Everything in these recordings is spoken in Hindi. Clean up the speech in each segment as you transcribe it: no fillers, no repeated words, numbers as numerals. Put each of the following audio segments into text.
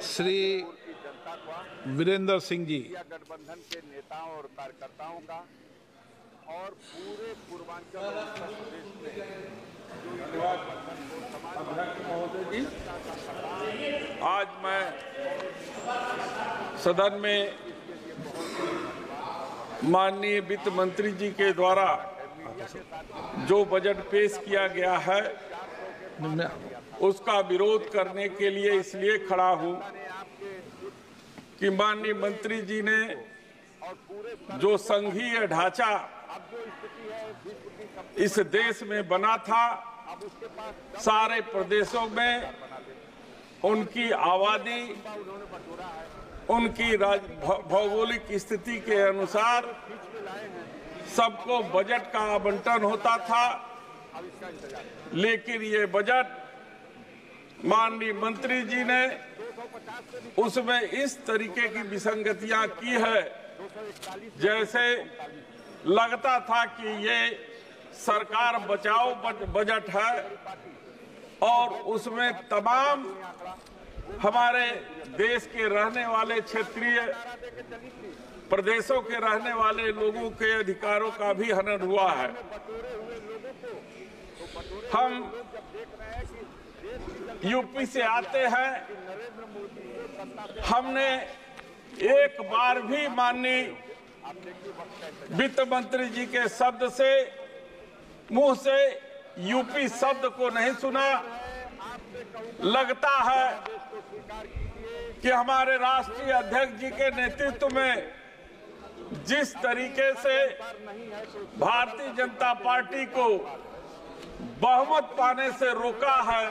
श्री वीरेंद्र सिंह जी। गठबंधन के नेताओं और कार्यकर्ताओं का और पूरे पूर्वांचल और उत्तर प्रदेश में जो महोदय जी, आज मैं सदन में माननीय वित्त मंत्री जी के द्वारा जो बजट पेश किया गया है उसका विरोध करने के लिए इसलिए खड़ा हूं कि माननीय मंत्री जी ने जो संघीय ढांचा इस देश में बना था, सारे प्रदेशों में उनकी आबादी, उनकी भौगोलिक स्थिति के अनुसार सबको बजट का आवंटन होता था। लेकिन ये बजट माननीय मंत्री जी ने उसमें इस तरीके की विसंगतियां की है, जैसे लगता था कि ये सरकार बचाओ बजट है और उसमें तमाम हमारे देश के रहने वाले क्षेत्रीय प्रदेशों के रहने वाले लोगों के अधिकारों का भी हनन हुआ है। हम यूपी से आते हैं, हमने एक बार भी माननीय वित्त मंत्री जी के शब्द से मुंह से यूपी शब्द को नहीं सुना। लगता है कि हमारे राष्ट्रीय अध्यक्ष जी के नेतृत्व में जिस तरीके से भारतीय जनता पार्टी को बहुमत पाने से रोका है,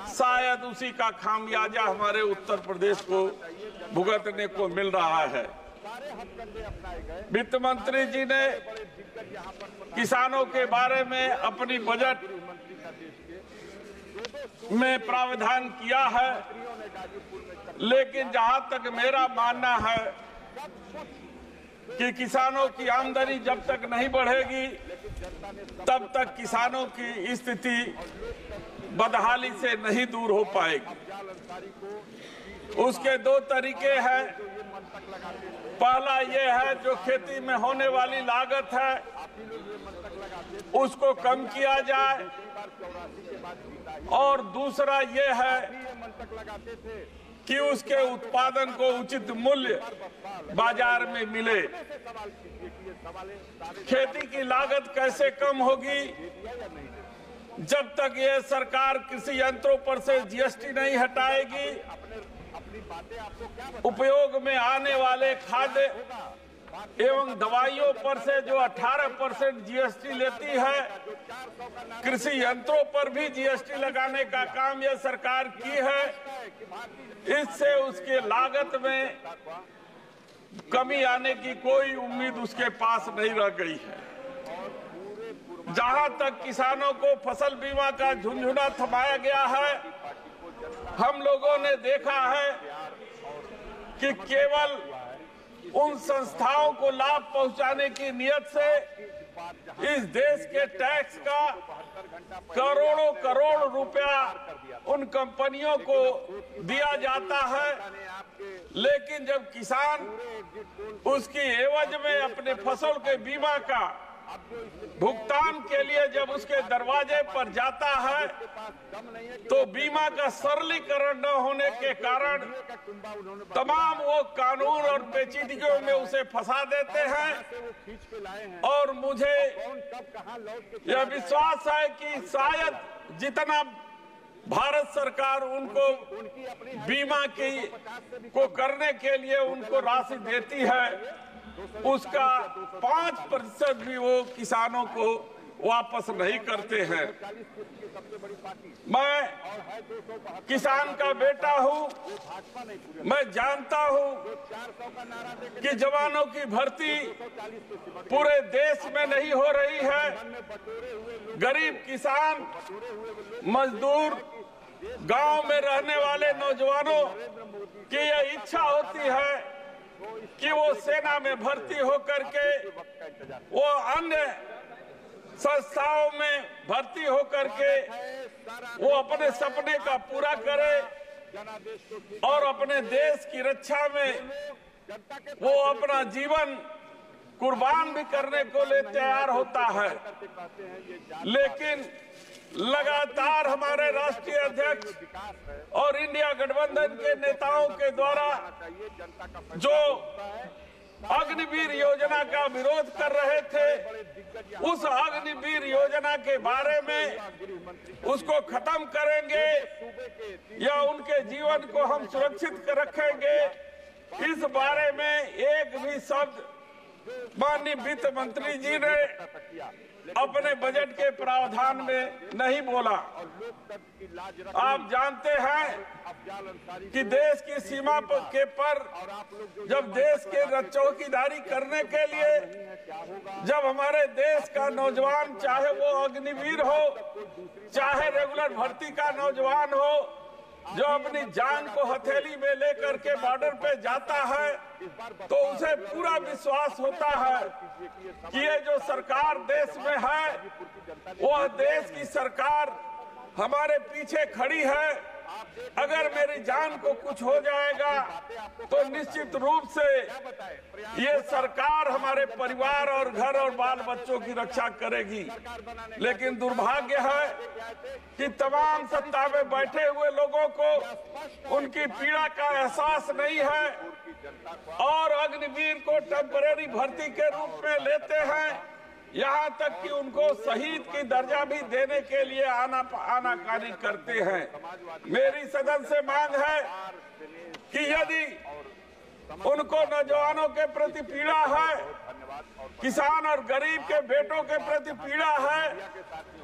शायद उसी का खामियाजा हमारे उत्तर प्रदेश को भुगतने को मिल रहा है। वित्त मंत्री जी ने किसानों के बारे में अपनी बजट में प्रावधान किया है, लेकिन जहां तक मेरा मानना है कि किसानों की आमदनी जब तक नहीं बढ़ेगी तब तक किसानों की स्थिति बदहाली से नहीं दूर हो पाएगी। उसके दो तरीके हैं। पहला ये है जो खेती में होने वाली लागत है उसको कम किया जाए, और दूसरा ये है कि उसके उत्पादन को उचित मूल्य बाजार में मिले। खेती की लागत कैसे कम होगी? जब तक ये सरकार कृषि यंत्रों पर से जीएसटी नहीं हटाएगी, उपयोग में आने वाले खाद्य एवं दवाइयों पर से जो 18% जीएसटी लेती है, कृषि यंत्रों पर भी जीएसटी लगाने का काम यह सरकार की है। इससे उसके लागत में कमी आने की कोई उम्मीद उसके पास नहीं रह गई है। जहां तक किसानों को फसल बीमा का झुनझुना थमाया गया है, हम लोगों ने देखा है कि केवल उन संस्थाओं को लाभ पहुंचाने की नियत से इस देश के टैक्स का करोड़ों करोड़ रुपया उन कंपनियों को दिया जाता है, लेकिन जब किसान उसकी एवज में अपने फसल के बीमा का भुगतान के लिए जब उसके दरवाजे पर जाता है तो बीमा का सरलीकरण न होने के कारण तमाम वो कानून और पेचीदगियों में उसे फंसा देते हैं। और मुझे यह विश्वास है कि शायद जितना भारत सरकार उनको बीमा को करने के लिए उनको राशि देती है, उसका 5% भी वो किसानों को वापस नहीं करते हैं। मैं किसान का बेटा हूं, मैं जानता हूं कि जवानों की भर्ती पूरे देश में नहीं हो रही है। गरीब किसान, मजदूर, गांव में रहने वाले नौजवानों की यह इच्छा होती है कि वो सेना में भर्ती होकर के वो अन्य संस्थाओं में भर्ती होकर के वो अपने सपने का पूरा करे, और अपने देश की रक्षा में वो अपना जीवन कुर्बान भी करने को लिए तैयार होता है। लेकिन लगातार हमारे राष्ट्रीय अध्यक्ष और इंडिया गठबंधन के नेताओं के द्वारा जो अग्निवीर योजना का विरोध कर रहे थे, उस अग्निवीर योजना के बारे में उसको खत्म करेंगे या उनके जीवन को हम सुरक्षित रखेंगे, इस बारे में एक भी शब्द माननीय वित्त मंत्री जी ने अपने बजट के प्रावधान में नहीं बोला। आप जानते हैं कि देश की सीमा के पर जब देश के चौकीदारी करने के लिए जब हमारे देश का नौजवान, चाहे वो अग्निवीर हो चाहे रेगुलर भर्ती का नौजवान हो, जो अपनी जान को हथेली में लेकर के बॉर्डर पे जाता है, तो उसे पूरा विश्वास होता है कि ये जो सरकार देश में है, वह देश की सरकार हमारे पीछे खड़ी है। अगर मेरी जान को कुछ हो जाएगा तो निश्चित रूप से ये सरकार हमारे परिवार और घर और बाल बच्चों की रक्षा करेगी। लेकिन दुर्भाग्य है कि तमाम सत्ता में बैठे हुए लोगों को उनकी पीड़ा का एहसास नहीं है और अग्निवीर को टेम्परेरी भर्ती के रूप में लेते हैं, यहाँ तक कि उनको शहीद की दर्जा भी देने के लिए आनाकानी करते हैं। मेरी सदन से मांग है कि यदि उनको नौजवानों के प्रति पीड़ा है, किसान और गरीब के बेटों के प्रति पीड़ा है,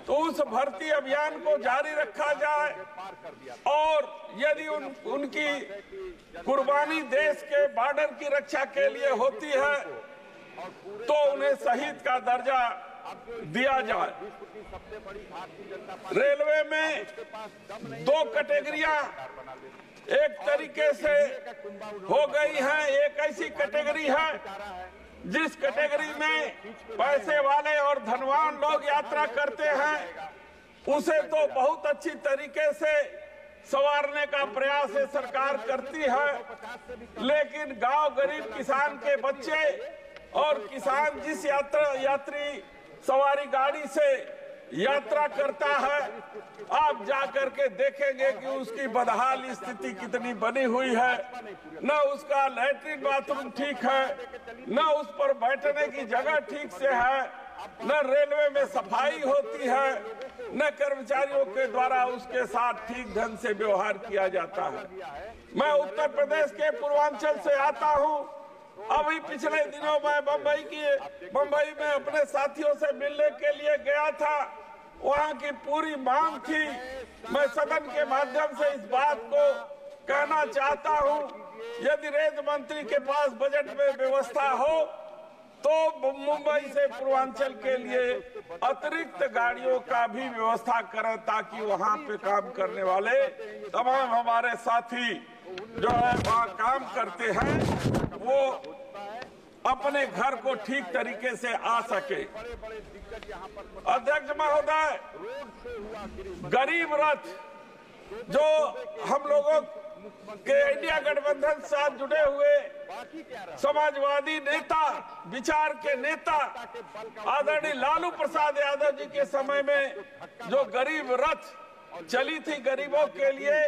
तो उस भर्ती अभियान को जारी रखा जाए और यदि उनकी कुर्बानी देश के बॉर्डर की रक्षा के लिए होती है तो उन्हें शहीद का दर्जा दिया जाए। रेलवे में दो कैटेगरियां एक तरीके से हो गई हैं। एक ऐसी कैटेगरी है जिस कैटेगरी में पैसे वाले और धनवान लोग यात्रा करते हैं, उसे तो बहुत अच्छी तरीके से संवारने का प्रयास ये सरकार करती है, लेकिन गांव गरीब किसान के बच्चे और किसान जिस यात्री सवारी गाड़ी से यात्रा करता है, आप जाकर के देखेंगे कि उसकी बदहाल स्थिति कितनी बनी हुई है। न उसका लैट्रिन बाथरूम ठीक है, न उस पर बैठने की जगह ठीक से है, न रेलवे में सफाई होती है, न कर्मचारियों के द्वारा उसके साथ ठीक ढंग से व्यवहार किया जाता है। मैं उत्तर प्रदेश के पूर्वांचल से आता हूँ। अभी पिछले दिनों मैं बम्बई में अपने साथियों से मिलने के लिए गया था। वहाँ की पूरी मांग थी। मैं सदन के माध्यम से इस बात को कहना चाहता हूँ, यदि रेल मंत्री के पास बजट में व्यवस्था हो तो मुंबई से पूर्वांचल के लिए अतिरिक्त गाड़ियों का भी व्यवस्था करें, ताकि वहाँ पे काम करने वाले तमाम हमारे साथी जो है वहाँ काम करते हैं वो अपने घर को ठीक तरीके से आ सके। अध्यक्ष महोदय, गरीब रथ जो हम लोगों के इंडिया गठबंधन से साथ जुड़े हुए समाजवादी नेता, विचार के नेता आदरणीय लालू प्रसाद यादव जी के समय में जो गरीब रथ चली थी गरीबों के लिए,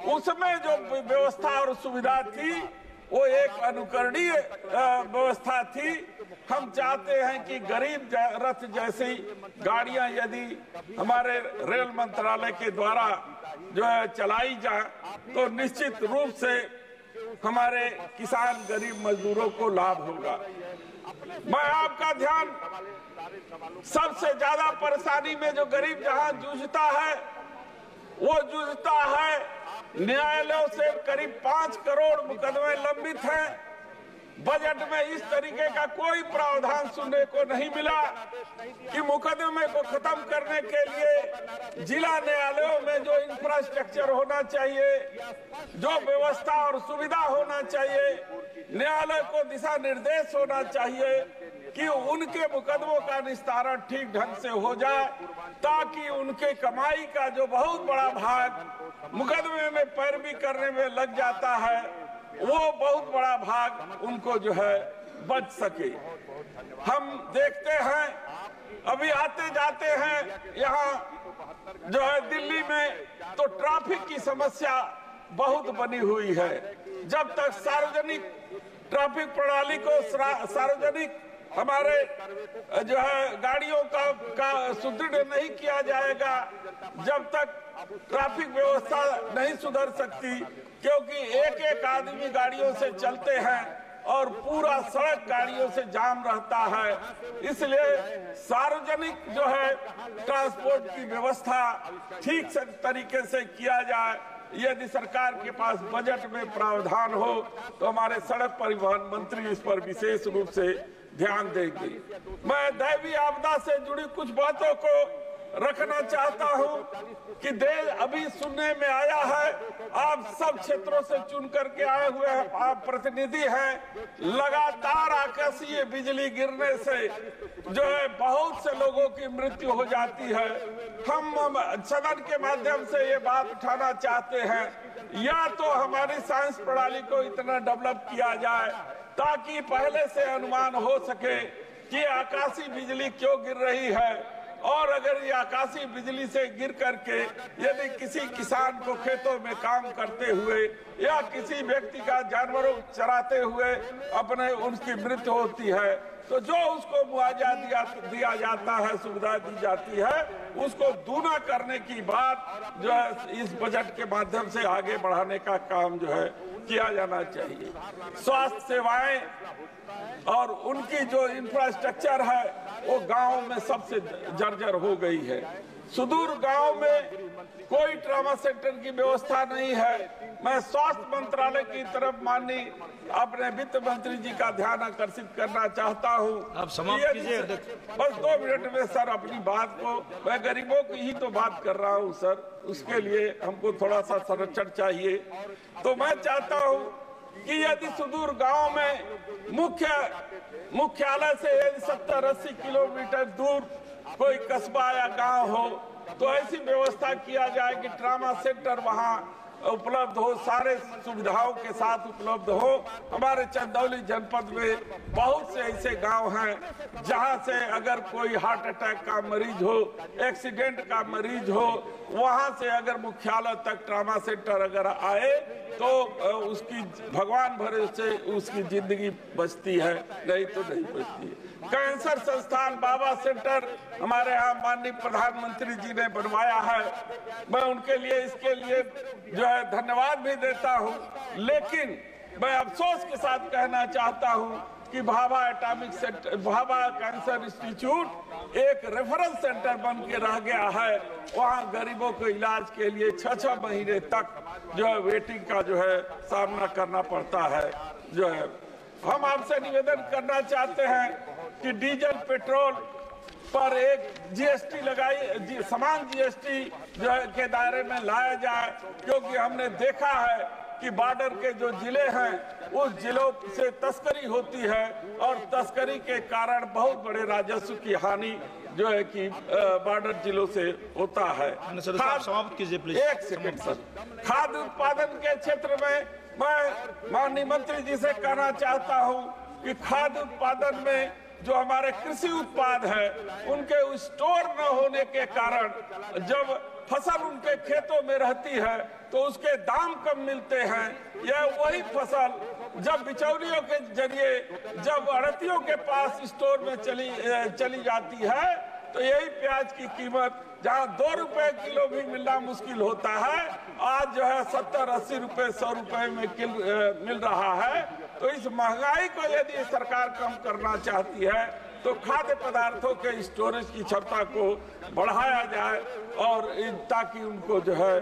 उसमें जो व्यवस्था और सुविधा थी वो एक अनुकरणीय व्यवस्था थी। हम चाहते हैं कि गरीब रथ जैसी गाड़ियां यदि हमारे रेल मंत्रालय के द्वारा जो है चलाई जाए तो निश्चित रूप से हमारे किसान गरीब मजदूरों को लाभ होगा। मैं आपका ध्यान, सबसे ज्यादा परेशानी में जो गरीब जहां जूझता है वो जूझता है न्यायालयों से। करीब 5 करोड़ मुकदमे लंबित हैं। बजट में इस तरीके का कोई प्रावधान सुनने को नहीं मिला कि मुकदमे को खत्म करने के लिए जिला न्यायालयों में जो इंफ्रास्ट्रक्चर होना चाहिए, जो व्यवस्था और सुविधा होना चाहिए, न्यायालय को दिशा निर्देश होना चाहिए कि उनके मुकदमों का निस्तारण ठीक ढंग से हो जाए, ताकि उनके कमाई का जो बहुत बड़ा भाग मुकदमे में पैरवी करने में लग जाता है, वो बहुत बड़ा भाग उनको जो है बच सके। हम देखते हैं, अभी आते जाते हैं यहाँ जो है दिल्ली में, तो ट्रैफिक की समस्या बहुत बनी हुई है। जब तक सार्वजनिक ट्रैफिक प्रणाली को सार्वजनिक हमारे जो है गाड़ियों का सुदृढ़ नहीं किया जाएगा, जब तक ट्रैफिक व्यवस्था नहीं सुधर सकती, क्योंकि एक एक आदमी गाड़ियों से चलते हैं और पूरा सड़क गाड़ियों से जाम रहता है। इसलिए सार्वजनिक जो है ट्रांसपोर्ट की व्यवस्था ठीक से तरीके से किया जाए। यदि सरकार के पास बजट में प्रावधान हो तो हमारे सड़क परिवहन मंत्री इस पर विशेष रूप से ध्यान देंगे। मैं दैवीय आपदा से जुड़ी कुछ बातों को रखना चाहता हूं कि देश अभी सुनने में आया है, आप सब क्षेत्रों से चुन करके आए हुए हैं, आप प्रतिनिधि हैं, लगातार आकाशीय बिजली गिरने से जो है बहुत से लोगों की मृत्यु हो जाती है। हम सदन के माध्यम से ये बात उठाना चाहते हैं, या तो हमारी साइंस प्रणाली को इतना डेवलप किया जाए ताकि पहले से अनुमान हो सके कि आकाशीय बिजली क्यों गिर रही है, और अगर ये आकाशीय बिजली से गिर करके यदि किसी किसान को खेतों में काम करते हुए या किसी व्यक्ति का जानवरों चराते हुए अपने उनकी मृत्यु होती है, तो जो उसको मुआवजा दिया जाता है, सुविधा दी जाती है, उसको दूना करने की बात जो है इस बजट के माध्यम से आगे बढ़ाने का काम जो है किया जाना चाहिए। स्वास्थ्य सेवाएं और उनकी जो इंफ्रास्ट्रक्चर है वो गांव में सबसे जर्जर हो गई है। सुदूर गांव में कोई ट्रॉमा सेंटर की व्यवस्था नहीं है। मैं स्वास्थ्य मंत्रालय की तरफ माननीय अपने वित्त मंत्री जी का ध्यान आकर्षित करना चाहता हूं। आप समाप्त कीजिए। बस 2 मिनट में सर अपनी बात को, मैं गरीबों की ही तो बात कर रहा हूं सर, उसके लिए हमको थोड़ा सा संरक्षण चाहिए। तो मैं चाहता हूं कि यदि सुदूर गांव में मुख्यालय से 70-80 किलोमीटर दूर कोई कस्बा या गांव हो तो ऐसी व्यवस्था किया जाए कि ट्रॉमा सेंटर वहां उपलब्ध हो, सारे सुविधाओं के साथ उपलब्ध हो। हमारे चंदौली जनपद में बहुत से ऐसे गांव हैं जहां से अगर कोई हार्ट अटैक का मरीज हो, एक्सीडेंट का मरीज हो, वहां से अगर मुख्यालय तक ट्रॉमा सेंटर अगर आए तो उसकी भगवान भरोसे उसकी जिंदगी बचती है, नहीं तो नहीं बचती है। कैंसर संस्थान बाबा सेंटर हमारे यहाँ माननीय प्रधानमंत्री जी ने बनवाया है, मैं उनके लिए इसके लिए जो है धन्यवाद भी देता हूँ। लेकिन मैं अफसोस के साथ कहना चाहता हूँ कि भाभा कैंसर इंस्टीट्यूट एक रेफरल सेंटर बन के रह गया है। वहाँ गरीबों को इलाज के लिए 6-6 महीने तक जो है वेटिंग का जो है सामना करना पड़ता है। जो है हम आपसे निवेदन करना चाहते हैं कि डीजल पेट्रोल पर एक जीएसटी लगाई, समान जीएसटी जो है के दायरे में लाया जाए, क्योंकि हमने देखा है कि बॉर्डर के जो जिले हैं उस जिलों से तस्करी होती है और तस्करी के कारण बहुत बड़े राजस्व की हानि जो है कि बॉर्डर जिलों से होता है। समाप्त कीजिए प्लीज। 1 second sir. खाद्य उत्पादन के क्षेत्र में मैं माननीय मंत्री जी से कहना चाहता हूं कि खाद्य उत्पादन में जो हमारे कृषि उत्पाद है उनके स्टोर न होने के कारण जब फसल उनके खेतों में रहती है तो उसके दाम कम मिलते हैं। यह वही फसल जब बिचौलियों के जरिए जब अड़तियों के पास स्टोर में चली जाती है तो यही प्याज की कीमत जहां 2 रुपए किलो भी मिलना मुश्किल होता है, आज जो है 70-80 रुपए 100 रुपए में मिल रहा है। तो इस महंगाई को यदि सरकार कम करना चाहती है तो खाद्य पदार्थों के स्टोरेज की क्षमता को बढ़ाया जाए और ताकि उनको जो है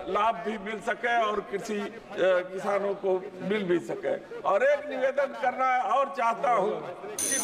लाभ भी मिल सके और किसानों को मिल भी सके। और एक निवेदन करना और चाहता हूँ कि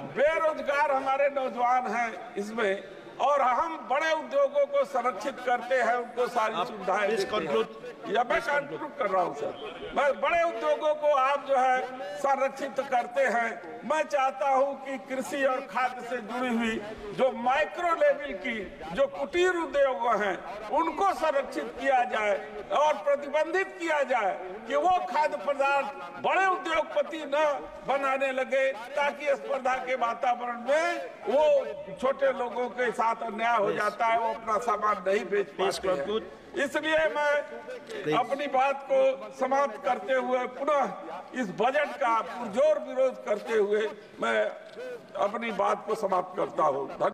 बेरोजगार हमारे नौजवान हैं इसमें, और हम बड़े उद्योगों को संरक्षित करते हैं, उनको सारी सुविधाएं देते हैं। या मैं कंक्लूड कर रहा हूँ सर, मैं बड़े उद्योगों को आप जो है संरक्षित करते हैं। मैं चाहता हूँ कि कृषि और खाद्य से जुड़ी हुई जो माइक्रो लेवल की जो कुटीर उद्योग हैं उनको संरक्षित किया जाए और प्रतिबंधित किया जाए कि वो खाद्य पदार्थ बड़े उद्योगपति न बनाने लगे, ताकि स्पर्धा के वातावरण में वो छोटे लोगों के साथ अन्याय हो जाता है, वो अपना सामान नहीं बेच पाते हैं। इसलिए मैं अपनी बात को समाप्त करते हुए पुनः इस बजट का पुरजोर विरोध करते हुए मैं अपनी बात को समाप्त करता हूँ।